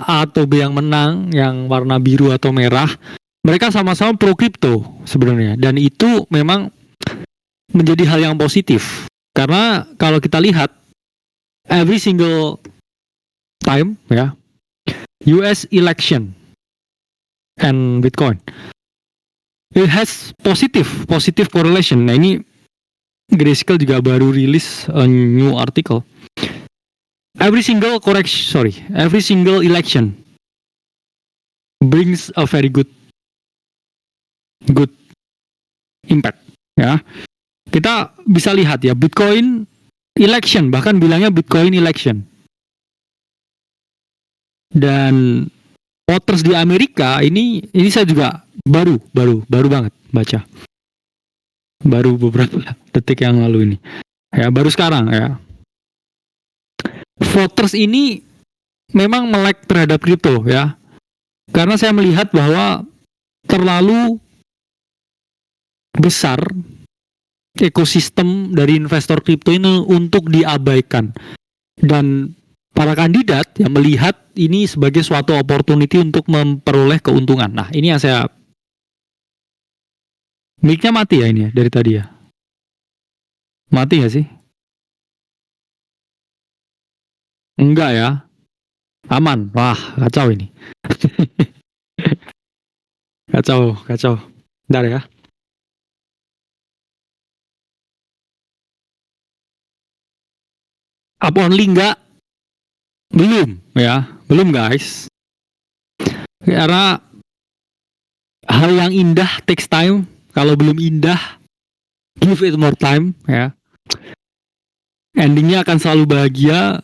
A atau B yang menang, yang warna biru atau merah, mereka sama-sama pro kripto sebenarnya. Dan itu memang menjadi hal yang positif. Karena kalau kita lihat every single time ya, US election and Bitcoin, it has positive correlation. Nah ini Grayscale juga baru rilis a new article. Every single election brings a very good impact ya. Kita bisa lihat ya, Bitcoin election, bahkan bilangnya Bitcoin election. Dan voters di Amerika ini saya juga baru banget baca. Baru beberapa detik yang lalu ini. Ya, baru sekarang ya. Voters ini memang melek terhadap kripto ya. Karena saya melihat bahwa terlalu besar ekosistem dari investor kripto ini untuk diabaikan. Dan para kandidat yang melihat ini sebagai suatu opportunity untuk memperoleh keuntungan. Nah, ini yang saya... Mic-nya mati ya ini ya, dari tadi ya? Mati nggak sih? Enggak ya? Aman? Wah, kacau ini. kacau. Bentar ya. Up only enggak? Belum ya, belum guys. Karena hal yang indah takes time. Kalau belum indah, give it more time ya. Endingnya akan selalu bahagia.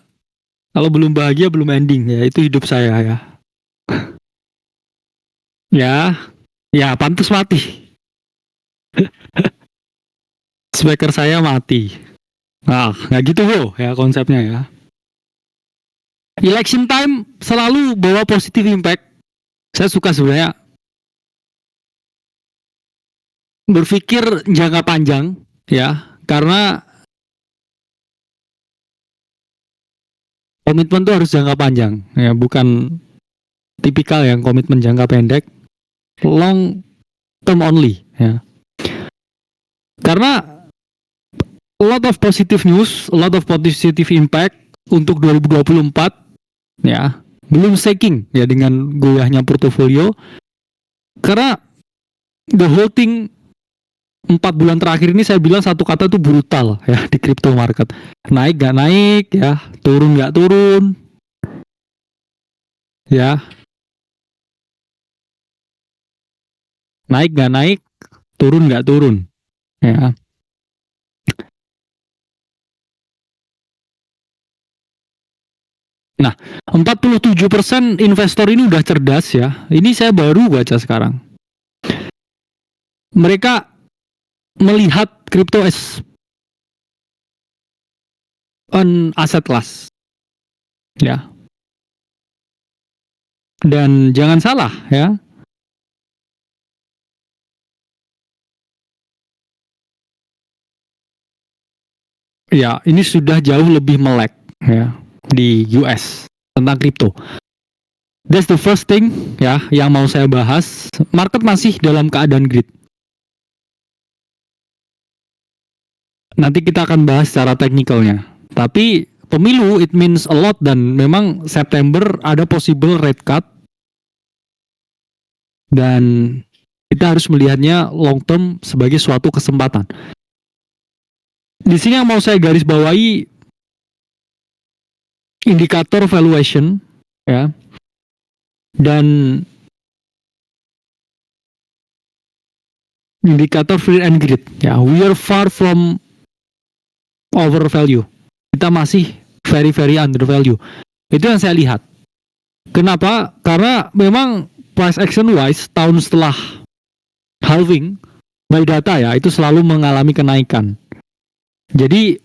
Kalau belum bahagia, belum ending ya. Itu hidup saya ya. ya pantas mati. Speaker saya mati. Nah, nggak gitu loh ya konsepnya ya. Election time selalu bawa positive impact. Saya suka sebenarnya berpikir jangka panjang ya, karena komitmen itu harus jangka panjang ya, bukan tipikal yang komitmen jangka pendek, long term only ya. Karena a lot of positive news, a lot of positive impact untuk 2024 ya. Belum shaking ya dengan goyahnya portofolio. Karena the whole thing 4 bulan terakhir ini saya bilang satu kata tuh brutal ya di crypto market. Naik gak naik ya, turun gak turun ya. Naik gak naik, turun gak turun ya. Nah, 47% investor ini udah cerdas ya. Ini saya baru baca sekarang. Mereka melihat crypto as an asset class. Ya. Dan jangan salah ya. Ya, ini sudah jauh lebih melek ya di US tentang kripto. That's the first thing ya yang mau saya bahas. Market masih dalam keadaan greed. Nanti kita akan bahas secara teknikalnya. Tapi pemilu it means a lot, dan memang September ada possible rate cut. Dan kita harus melihatnya long term sebagai suatu kesempatan. Di sini yang mau saya garis bawahi indikator valuation ya. Dan indikator fear and greed ya. We are far from over value. Kita masih very undervalue. Itu yang saya lihat. Kenapa? Karena memang price action wise tahun setelah halving by data ya itu selalu mengalami kenaikan. Jadi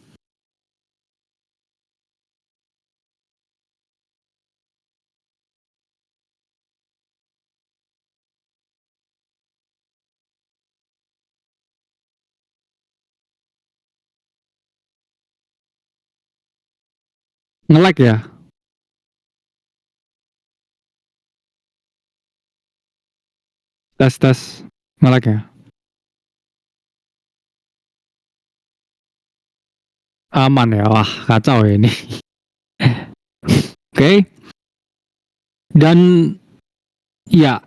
nge-lag ya. Tes nge-lag ya. Aman ya. Wah, kacau ya ini. Oke. Dan ya,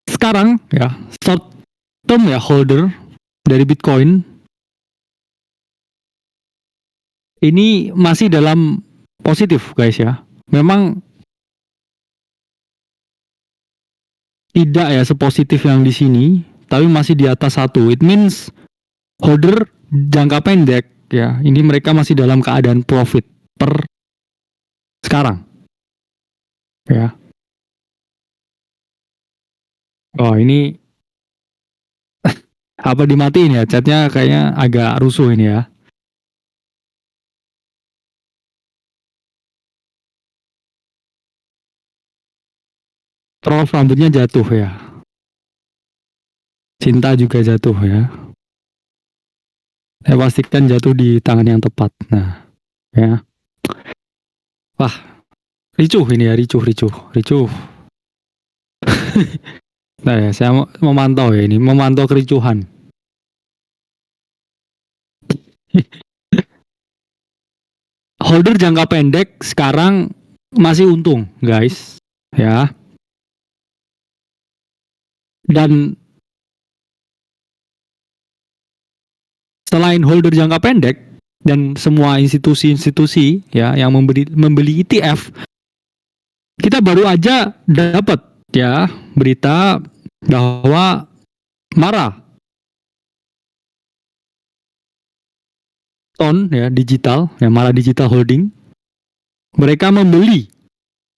sekarang ya short term ya holder dari Bitcoin ini masih dalam positif guys ya. Memang tidak ya sepositif yang di sini, tapi masih di atas 1. It means holder jangka pendek ya. Ini mereka masih dalam keadaan profit per sekarang. Ya. Oh, ini apa dimatiin ya? Chatnya kayaknya agak rusuh ini ya. Prof rambutnya jatuh ya. Cinta juga jatuh ya. Saya pastikan jatuh di tangan yang tepat. Nah, ya. Wah, ricuh ini ya, ricuh. Nah ya, saya memantau ya ini, memantau kericuhan. Holder jangka pendek sekarang masih untung, guys. Ya. Dan selain holder jangka pendek dan semua institusi-institusi ya yang membeli ETF, kita baru aja dapat ya berita bahwa Marathon ya Mara Digital Holding, mereka membeli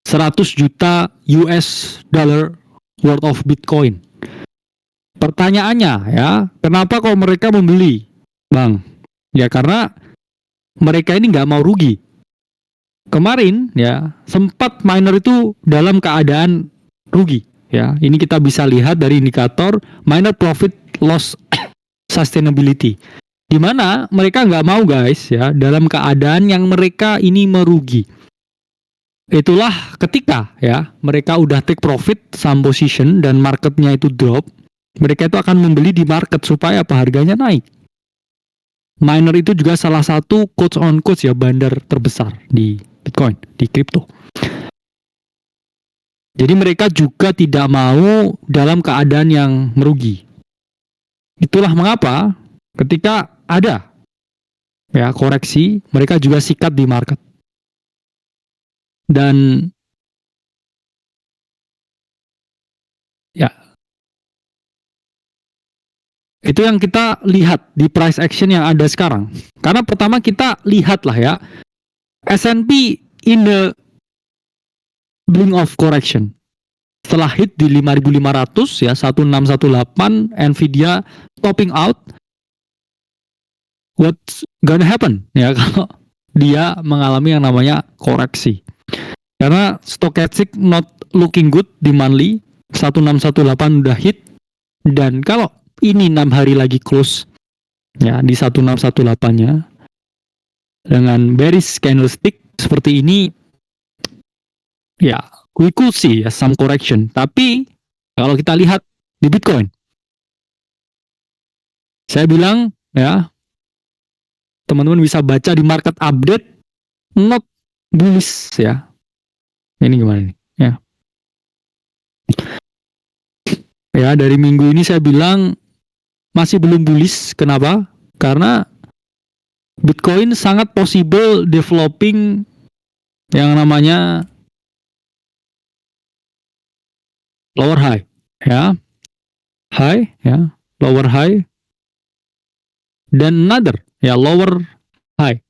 100 juta US dollar worth of Bitcoin. Pertanyaannya ya, kenapa kok mereka membeli, Bang? Ya karena mereka ini nggak mau rugi. Kemarin ya sempat miner itu dalam keadaan rugi. Ya, ini kita bisa lihat dari indikator miner profit loss sustainability, di mana mereka nggak mau guys ya dalam keadaan yang mereka ini merugi. Itulah ketika ya mereka udah take profit some position dan marketnya itu drop, mereka itu akan membeli di market supaya apa, harganya naik. Miner itu juga salah satu quotes on quotes ya bandar terbesar di Bitcoin, di kripto. Jadi mereka juga tidak mau dalam keadaan yang merugi. Itulah mengapa ketika ada ya koreksi, mereka juga sikat di market. Dan ya itu yang kita lihat di price action yang ada sekarang. Karena pertama kita lihatlah ya S&P in the blink of correction. Setelah hit di 5.500 ya 1618, Nvidia topping out. What's gonna happen ya kalau dia mengalami yang namanya koreksi? Karena stochastic not looking good di monthly, 1618 udah hit, dan kalau ini 6 hari lagi close ya di 1618-nya dengan bearish candlestick seperti ini, ya we could see ya some correction. Tapi kalau kita lihat di Bitcoin, saya bilang ya teman-teman bisa baca di market update, not bullish ya. Ini gimana nih? Ya dari minggu ini saya bilang masih belum bullish. Kenapa? Karena Bitcoin sangat possible developing yang namanya lower high, ya, lower high, dan another, ya, lower high.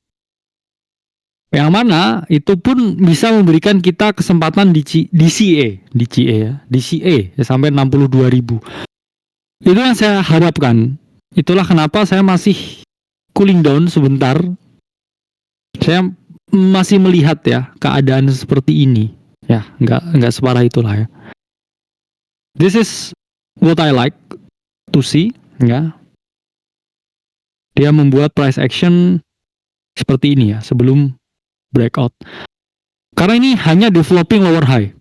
Yang mana itu pun bisa memberikan kita kesempatan di DCA ya, sampai 62.000. Itu yang saya harapkan. Itulah kenapa saya masih cooling down sebentar. Saya masih melihat ya keadaan seperti ini. Ya, nggak separah itulah ya. This is what I like to see, ya. Dia membuat price action seperti ini ya sebelum breakout. Karena ini hanya developing lower high.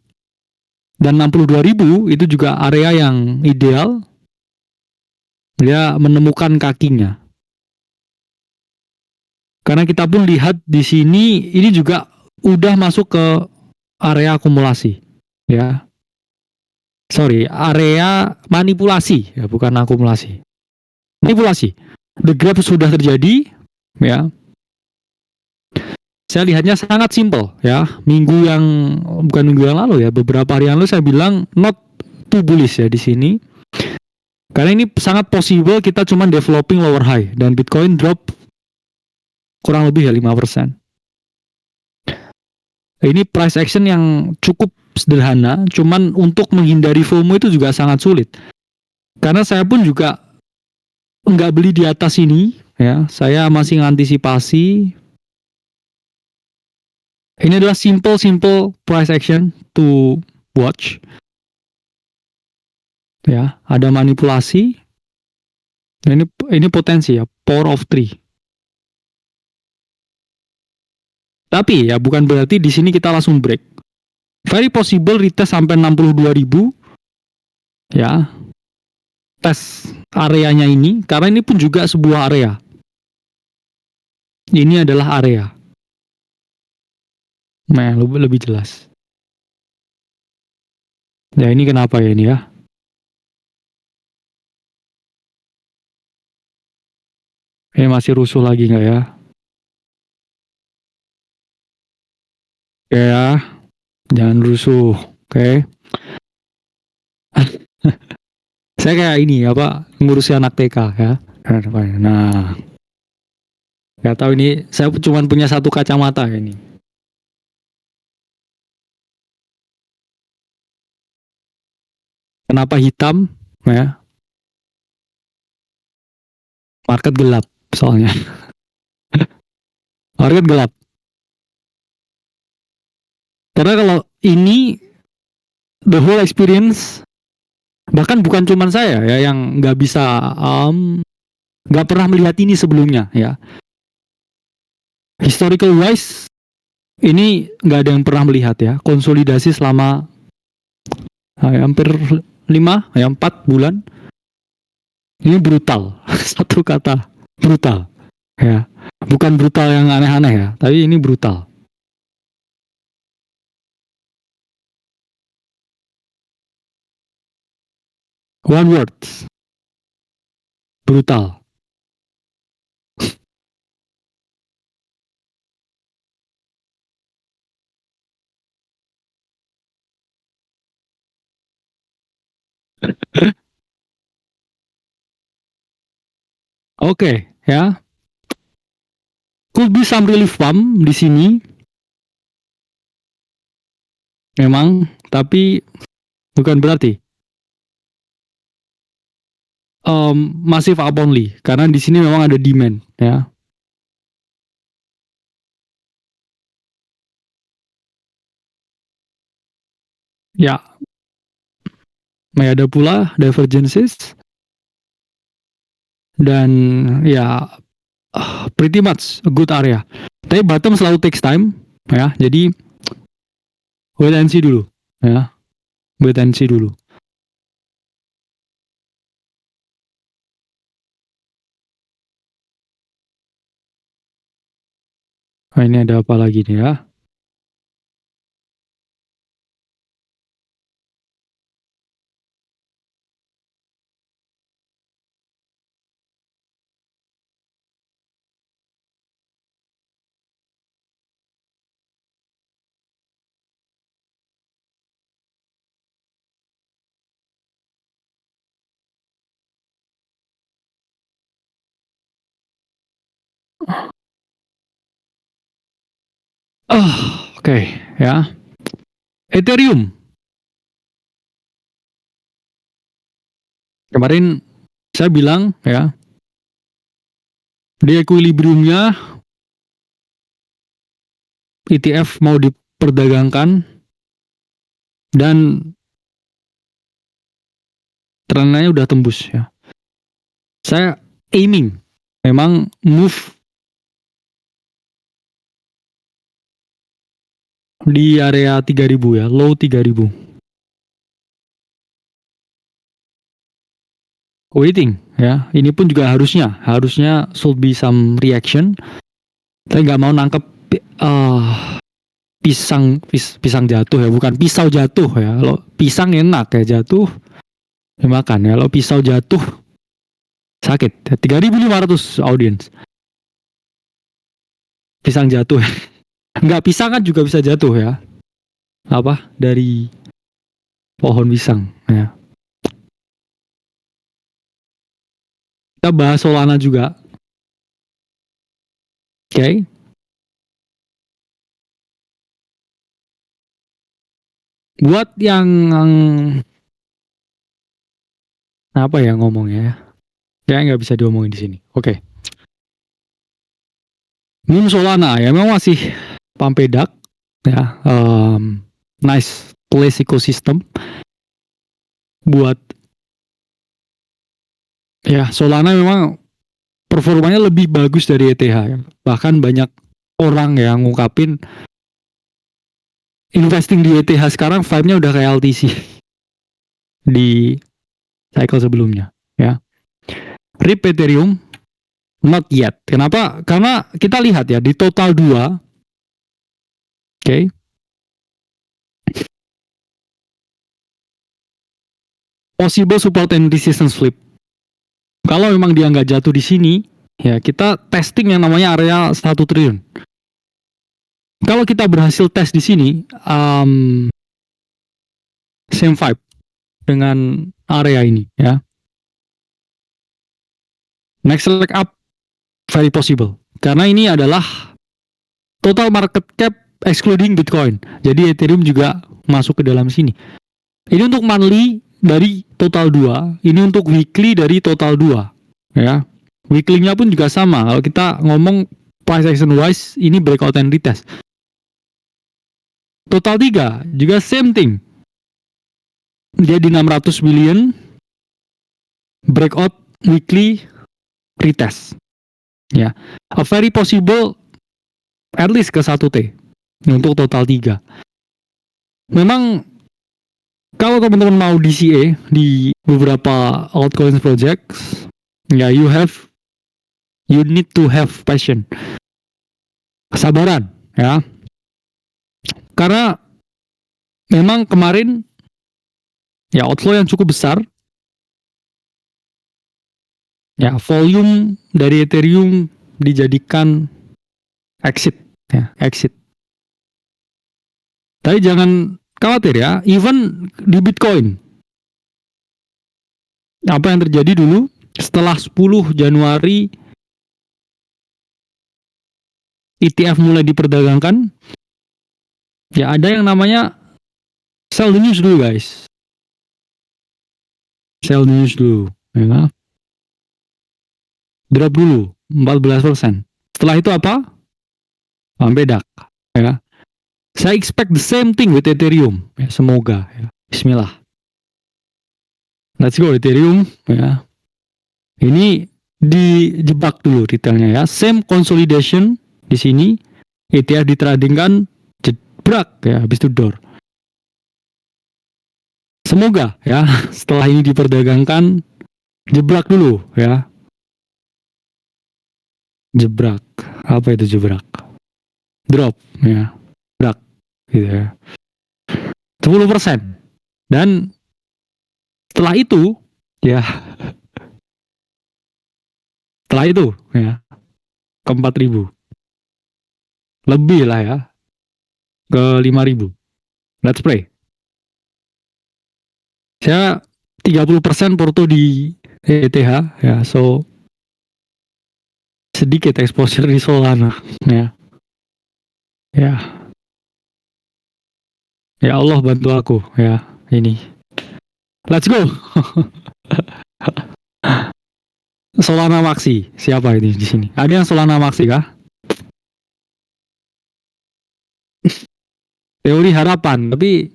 Dan 62.000 itu juga area yang ideal dia menemukan kakinya. Karena kita pun lihat di sini ini juga udah masuk ke area akumulasi, ya. Sorry, area manipulasi, ya bukan akumulasi. Manipulasi. The gap sudah terjadi, ya. Saya lihatnya sangat simple, ya. Bukan minggu yang lalu ya, beberapa hari yang lalu saya bilang not too bullish ya di sini. Karena ini sangat possible kita cuma developing lower high dan Bitcoin drop kurang lebih ya 5%. Ini price action yang cukup sederhana, cuman untuk menghindari FOMO itu juga sangat sulit. Karena saya pun juga nggak beli di atas ini, ya. Saya masih mengantisipasi. Ini adalah simple price action to watch. Ya, ada manipulasi. Ini potensi ya, power of 3. Tapi ya bukan berarti di sini kita langsung break. Very possible retest sampai 62.000. Ya. Tes areanya ini karena ini pun juga sebuah area. Ini adalah area. Nah, lebih jelas. Ya ini kenapa ya ini ya? Ini masih rusuh lagi nggak ya? Ya, jangan rusuh, oke? Saya kayak ini apa ngurusi anak TK ya. Nah, nggak tahu ini saya cuma punya satu kacamata ini. Kenapa hitam? Ya, market gelap soalnya. Market gelap. Karena kalau ini the whole experience, bahkan bukan cuma saya ya yang nggak bisa nggak pernah melihat ini sebelumnya ya. Historical wise ini nggak ada yang pernah melihat ya konsolidasi selama hampir 4 bulan. Ini brutal. Satu kata, brutal. Ya. Bukan brutal yang aneh-aneh ya, tapi ini brutal. One word. Brutal. Oke, ya. Could be some relief pump di sini. Memang, tapi bukan berarti massive up only karena di sini memang ada demand ya. Ya. Ada pula divergences dan ya pretty much a good area. Tapi bottom selalu takes time ya. Jadi wait and see dulu ya. Wait and see dulu. Nah, ini ada apa lagi nih ya? Oke, ya. Ethereum. Kemarin saya bilang ya, di equilibriumnya ETF mau diperdagangkan dan trennya udah tembus ya. Saya aiming memang move di area 3.000 ya, low 3.000. waiting ya. Ini pun juga harusnya should be some reaction. Saya nggak mau nangkep pisang jatuh ya, bukan pisau jatuh ya. Kalau pisang enak ya jatuh dimakan ya. Kalau pisau jatuh sakit. 3.500 audience. Pisang jatuh. Nggak, pisang kan juga bisa jatuh ya. Apa? Dari pohon pisang ya. Kita bahas Solana juga. Oke. Okay. Buat yang apa ya ngomongnya ya? Kayaknya nggak bisa diomongin di sini. Oke. Okay. Meme Solana ya memang masih pampedak ya. Nice place ecosystem buat ya. Solana memang performanya lebih bagus dari ETH ya. Bahkan banyak orang yang ngungkapin investing di ETH sekarang vibe-nya udah kayak LTC di cycle sebelumnya ya. RIP Ethereum not yet. Kenapa? Karena kita lihat ya di total 2. Okay. Possible support and resistance flip. Kalau memang dia nggak jatuh di sini, ya kita testing yang namanya area 1 triliun. Kalau kita berhasil tes di sini, same vibe dengan area ini, ya. Next leg up, very possible. Karena ini adalah total market cap excluding Bitcoin. Jadi Ethereum juga masuk ke dalam sini. Ini untuk monthly dari total 2, ini untuk weekly dari total 2, ya. Weekly-nya pun juga sama. Kalau kita ngomong price action wise, ini breakout and retest. Total 3 juga same thing. Dia di 600 billion, breakout weekly retest. Ya, a very possible at least ke 1T untuk total 3. Memang kalau teman-teman mau DCA di beberapa altcoin projects, ya you need to have passion, kesabaran, ya. Karena memang kemarin ya outflow yang cukup besar, ya volume dari Ethereum dijadikan exit, ya exit. Tapi jangan khawatir ya, even di Bitcoin. Apa yang terjadi dulu setelah 10 Januari ETF mulai diperdagangkan, ya ada yang namanya sell the news dulu guys. Sell the news dulu, ya. Drop dulu 14%. Setelah itu apa? Pampedak, ya. Saya expect the same thing with Ethereum, ya, semoga, ya. Bismillah. Let's go Ethereum, ya. Ini dijebak dulu retailnya ya. Same consolidation di sini. ETF ditradingkan, jebrak ya, habis itu door. Semoga ya setelah ini diperdagangkan, jebrak dulu ya. Jebrak. Apa itu jebrak? Drop ya. Jebrak gitu ya. 10%. Dan setelah itu ya setelah itu ya ke 4.000. Lebih lah ya. Ke 5.000. Let's pray. Saya 30% porto di ETH ya, so sedikit exposure di Solana ya. Ya. Ya Allah bantu aku ya ini. Let's go. Solana Maxi, siapa ini di sini? Ada yang Solana Maxi kah? Teori harapan, tapi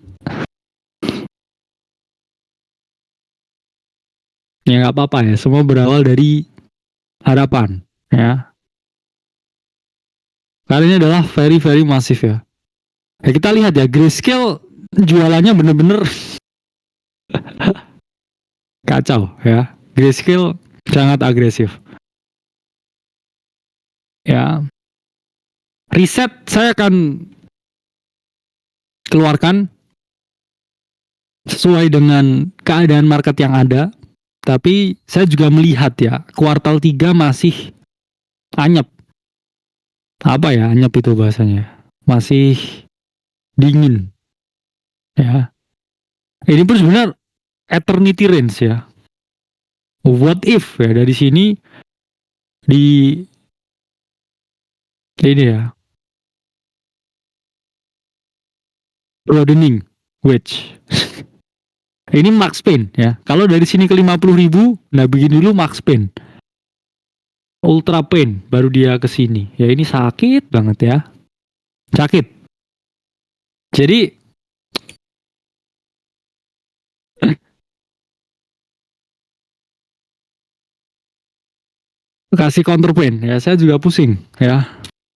ya nggak apa-apa ya. Semua berawal dari harapan, ya. Karena ini adalah very very masif ya. Ya kita lihat ya, Grayscale jualannya bener-bener kacau ya. Grayscale sangat agresif. Ya. Riset saya akan keluarkan sesuai dengan keadaan market yang ada. Tapi saya juga melihat ya, kuartal 3 masih anyep. Apa ya anyep itu bahasanya? Masih dingin. Ya. Ini pun sebenarnya eternity range ya. What if ya dari sini di ini ya broadening wedge. Ini max pain ya. Kalau dari sini ke 50.000, nah begini dulu max pain. Ultra pain baru dia ke sini. Ya ini sakit banget ya. Sakit. Jadi kasih counter pain ya. Saya juga pusing ya.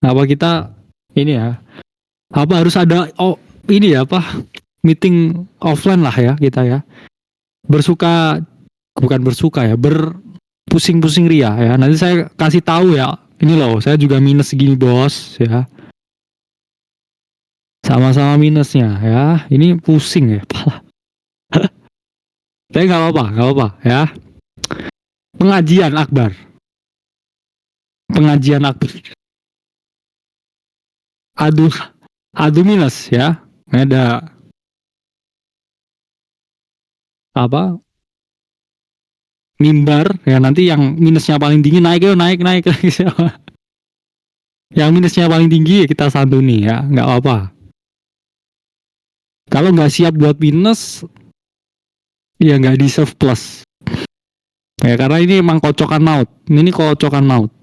Apa kita ini ya? Apa harus ada ini ya apa? Meeting offline lah ya kita ya. Bukan bersuka ya, berpusing-pusing ria ya. Nanti saya kasih tahu ya. Ini loh, saya juga minus segini bos ya. Sama-sama minusnya ya. Ini pusing ya, pala. Tapi nggak apa-apa ya. Pengajian akbar. Adu minus ya. Ada apa? Mimbar ya, nanti yang minusnya paling tinggi naik naik yang minusnya paling tinggi ya kita santuni ya, nggak apa-apa. Kalau nggak siap buat minus ya nggak deserve plus ya, karena ini emang kocokan maut. Ini kocokan maut.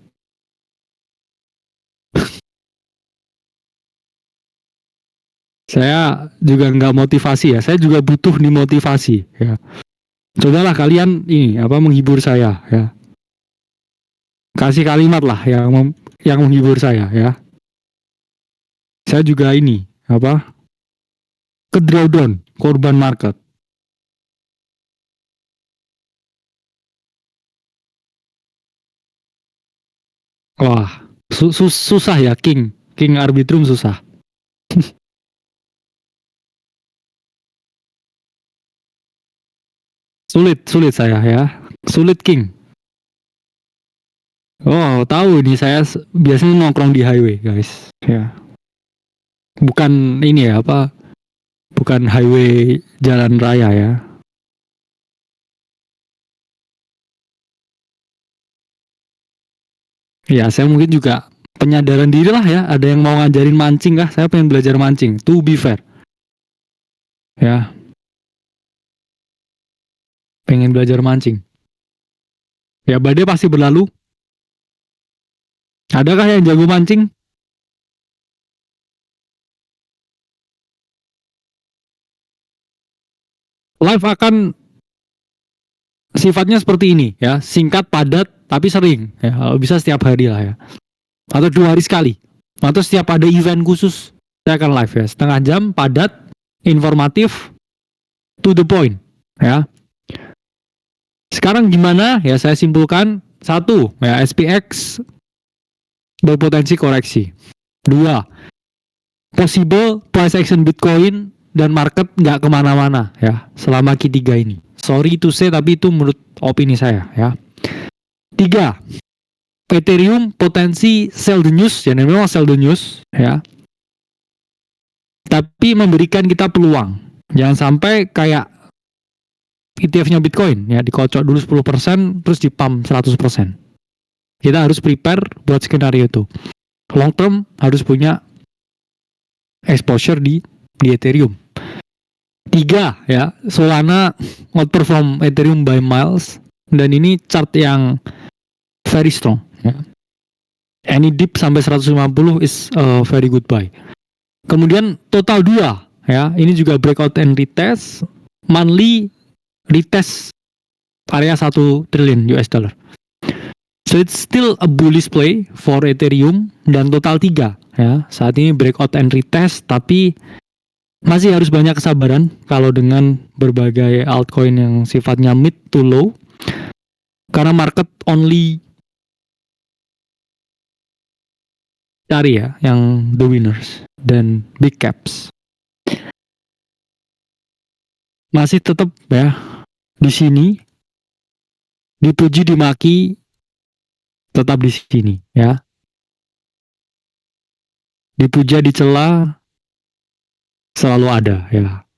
Saya juga nggak motivasi ya, saya juga butuh dimotivasi ya. Cobalah kalian ini apa menghibur saya ya. Kasih kalimat lah yang menghibur saya ya. Saya juga ini apa ke drawdown korban market. Wah, susah ya King Arbitrum susah. Sulit saya ya. Sulit King. Oh, tahu ini saya biasanya nongkrong di highway, guys. Ya. Bukan ini ya, apa? Bukan highway jalan raya ya. Ya, saya mungkin juga penyadaran diri lah ya. Ada yang mau ngajarin mancing kah? Saya pengen belajar mancing. To be fair. Ya. Pengen belajar mancing. Ya, badai pasti berlalu. Adakah yang jago mancing? Live akan sifatnya seperti ini ya, singkat, padat, tapi sering ya, bisa setiap hari lah ya, atau 2 hari sekali, atau setiap ada event khusus saya akan live ya, setengah jam, padat, informatif, to the point ya. Sekarang gimana ya, saya simpulkan. 1 ya, SPX berpotensi koreksi. 2, possible price action Bitcoin dan market nggak kemana-mana ya selama Q3 ini. Sorry to say, tapi itu menurut opini saya ya. 3, Ethereum potensi sell the news, ya memang sell the news ya. Tapi memberikan kita peluang. Jangan sampai kayak ETF-nya Bitcoin ya, dikocok dulu 10% terus dipump 100%. Kita harus prepare buat skenario itu. Long term harus punya exposure di Ethereum. 3 ya, Solana outperform Ethereum by miles, dan ini chart yang very strong ya. Any dip sampai 150 is a very good buy. Kemudian total 2 ya, ini juga breakout and retest, monthly retest area 1 triliun US dollar. So it's still a bullish play for Ethereum. Dan total 3 ya, saat ini breakout and retest, tapi masih harus banyak kesabaran kalau dengan berbagai altcoin yang sifatnya mid to low. Karena market only cari ya yang the winners dan big caps. Masih tetap ya di sini, dipuji dimaki tetap di sini ya. Dipuja dicela selalu ada ya.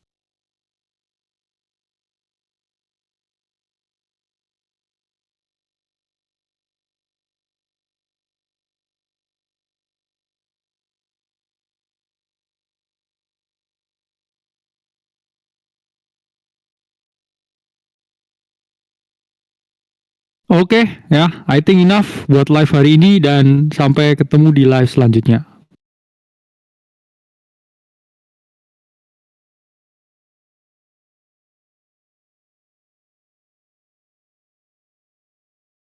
Oke ya, I think enough buat live hari ini dan sampai ketemu di live selanjutnya.